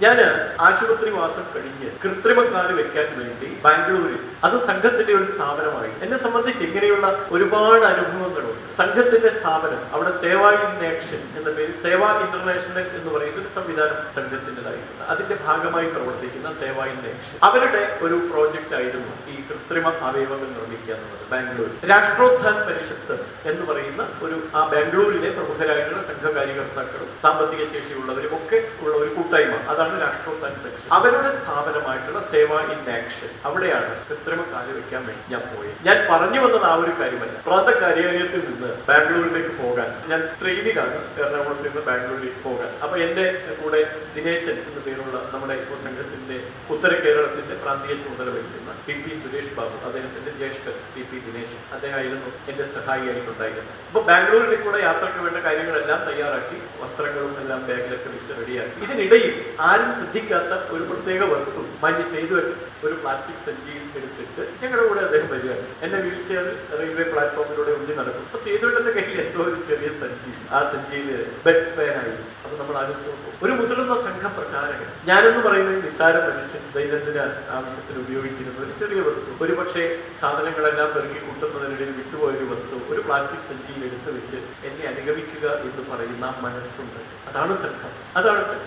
ഞാൻ ആശുപത്രി വാസം കഴിഞ്ഞ് കൃത്രിമക്കാല് വെക്കാൻ വേണ്ടി ബാംഗ്ലൂരിൽ, അത് സംഘത്തിന്റെ ഒരു സ്ഥാപനമായി. എന്നെ സംബന്ധിച്ച് ഇങ്ങനെയുള്ള ഒരുപാട് അനുഭവങ്ങളുണ്ട്. സംഘത്തിന്റെ സ്ഥാപനം അവിടെ സേവാ ഇൻ ആക്ഷൻ എന്ന പേരിൽ സേവാ ഇന്റർനാഷണൽ എന്ന് പറയുന്ന ഒരു സംവിധാനം സംഘത്തിൻ്റെതായിട്ടുണ്ട്. അതിന്റെ ഭാഗമായി പ്രവർത്തിക്കുന്ന സേവാ ഇൻ ആക്ഷൻ അവരുടെ ഒരു പ്രോജക്റ്റ് ആയിരുന്നു ഈ കൃത്രിമ അവയവങ്ങൾ നിർമ്മിക്കുക എന്നുള്ളത്. ബാംഗ്ലൂർ രാഷ്ട്രോത്ഥാൻ പരിഷത്ത് എന്ന് പറയുന്ന ആ ബാംഗ്ലൂരിലെ പ്രമുഖരായിട്ടുള്ള സംഘകാര്യകർത്താക്കളും സാമ്പത്തിക ശേഷിയുള്ളവരും ഒക്കെ ഉള്ള ഒരു കൂട്ടായ്മ, അതാണ് രാഷ്ട്രോത്ഥാൻ പരിഷത്ത്. അവരുടെ സ്ഥാപനമായിട്ടുള്ള സേവാ ഇൻ ആക്ഷൻ, അവിടെയാണ് കൃത്രിമ കാല് വെക്കാൻ വേണ്ടി ഞാൻ പോയത്. ഞാൻ പറഞ്ഞു വന്നത് ആ ഒരു കാര്യമല്ല. പ്രാന്ത കാര്യാലയത്തിൽ നിന്ന് ബാംഗ്ലൂരിലേക്ക് പോകാൻ ഞാൻ ട്രെയിനിലാണ് എറണാകുളത്ത് നിന്ന് ബാംഗ്ലൂരിലേക്ക് പോകാൻ. അപ്പൊ എന്റെ കൂടെ ദിനേശൻ എന്ന പേരുള്ള നമ്മുടെ ഇപ്പോൾ സംഘത്തിന്റെ ഉത്തര കേരളത്തിന്റെ പ്രാന്തീയ ചുമതല വഹിക്കുന്ന ടി പി സുരേഷ് ബാബു, അദ്ദേഹത്തിന്റെ ജ്യേഷ്ഠൻ ടി പി ദിനേശൻ, അദ്ദേഹമായിരുന്നു എന്റെ സഹായിയായിട്ടുണ്ടായിരുന്നത്. അപ്പൊ ബാംഗ്ലൂരിലേക്കൂടെ യാത്രയ്ക്ക് വേണ്ട കാര്യങ്ങളെല്ലാം തയ്യാറാക്കി, വസ്ത്രങ്ങളും എല്ലാം ബാഗിലൊക്കെ വെച്ച് റെഡിയാക്കി. ഇതിനിടയിൽ ആരും ശ്രദ്ധിക്കാത്ത ഒരു പ്രത്യേക വസ്തു മാന്യ സേതു ഒരു പ്ലാസ്റ്റിക് സഞ്ചിയിൽ എടുത്തിട്ട് ഞങ്ങളുടെ കൂടെ അദ്ദേഹം വരികയാണ്. എന്നെ വീൽ ചെയറിൽ റെയിൽവേ പ്ലാറ്റ്ഫോമിലൂടെ ഉള്ളിൽ നടക്കും. അപ്പൊ സേതുവിന്റെ കയ്യിൽ എന്തോ ഒരു ചെറിയ സഞ്ചി, ആ സഞ്ചിയിൽ ബെഡ് പേനായി. അപ്പൊ നമ്മൾ ആലോചിച്ച് നോക്കും, ഒരു മുതിർന്ന സംഘ പ്രചാരകൻ, ഞാനെന്ന് പറയുന്നത് നിസ്സാര മനുഷ്യൻ ദൈനംദിന ആവശ്യത്തിന് ഉപയോഗിച്ചിരുന്ന ഒരു ചെറിയ വസ്തു, ഒരുപക്ഷെ സാധനങ്ങളെല്ലാം പെറുക്കി കൂട്ടുന്നതിനിടയിൽ വിട്ടുപോയൊരു വസ്തു ഒരു പ്ലാസ്റ്റിക് സഞ്ചിയിൽ എടുത്തു വെച്ച് എന്നെ അനുഗമിക്കുക എന്ന് പറയുന്ന മനസ്സുണ്ട്. അതാണ് സംഘം, അതാണ് സംഘം.